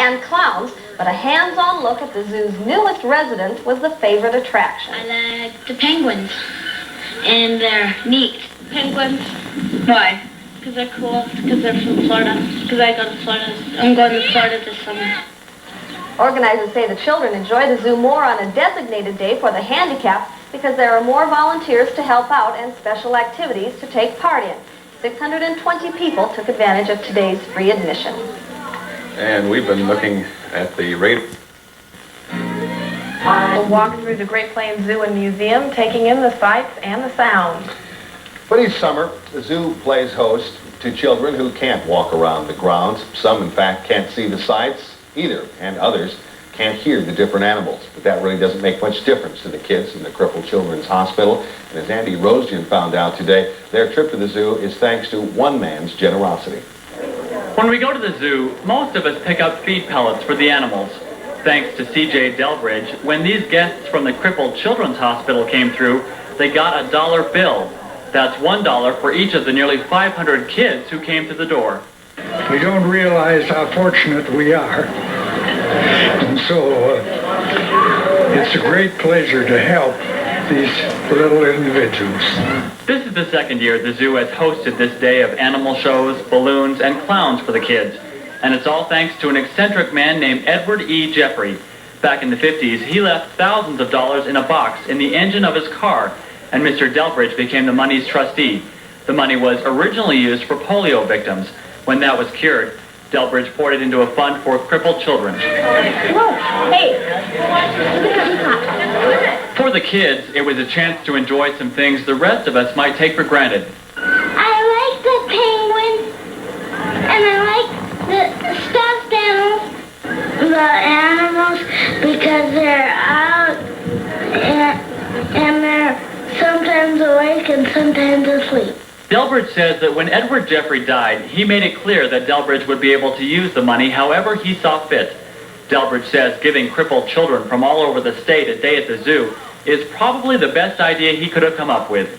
and clowns, but a hands-on look at the zoo's newest resident was the favorite attraction. I like the penguins, and they're neat. Penguins. Why? Because they're cool, because they're from Florida, because I go to Florida. I'm going to Florida this summer. Organizers say the children enjoy the zoo more on a designated day for the handicapped because there are more volunteers to help out and special activities to take part in. 620 people took advantage of today's free admission. And we've been looking at the rate. We'll walk through the Great Plains Zoo and Museum, taking in the sights and the sounds. But each summer, the zoo plays host to children who can't walk around the grounds. Some, in fact, can't see the sights either, and others can't hear the different animals. But that really doesn't make much difference to the kids in the Crippled Children's Hospital. And as Andy ROESGEN found out today, their trip to the zoo is thanks to one man's generosity. When we go to the zoo, most of us pick up feed pellets for the animals. Thanks to Cchs Crippled, when these guests from the Crippled Children's Hospital came through, they got a $1 bill. That's $1 for each of the nearly 500 kids who came to the door. We don't realize how fortunate we are. And so it's a great pleasure to help these little individuals. This is the second year the zoo has hosted this day of animal shows, balloons, and clowns for the kids. And it's all thanks to an eccentric man named Edward E. Jeffrey. Back in the 50s, he left thousands of dollars in a box in the engine of his car, and Mr. Delbridge became the money's trustee. The money was originally used for polio victims. When that was cured, Delbridge poured it into a fund for crippled children. Whoa, hey, For the kids, it was a chance to enjoy some things the rest of us might take for granted. I like the penguins, and I like the stuffed animals, because they're out and they're sometimes awake and sometimes asleep. Delbridge says that when Edward Jeffrey died, he made it clear that Delbridge would be able to use the money however he saw fit. Delbridge says giving crippled children from all over the state a day at the zoo is probably the best idea he could have come up with.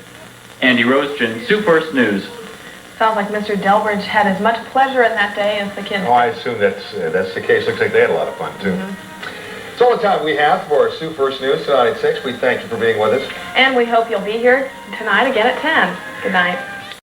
Andy ROESGEN, SIOUX First News. Sounds like Mr. Delbridge had as much pleasure in that day as the kids. Oh, I assume that's the case. Looks like they had a lot of fun, too. It's all the time we have for SIOUX First News tonight at 6. We thank you for being with us. And we hope you'll be here tonight again at 10. Good night.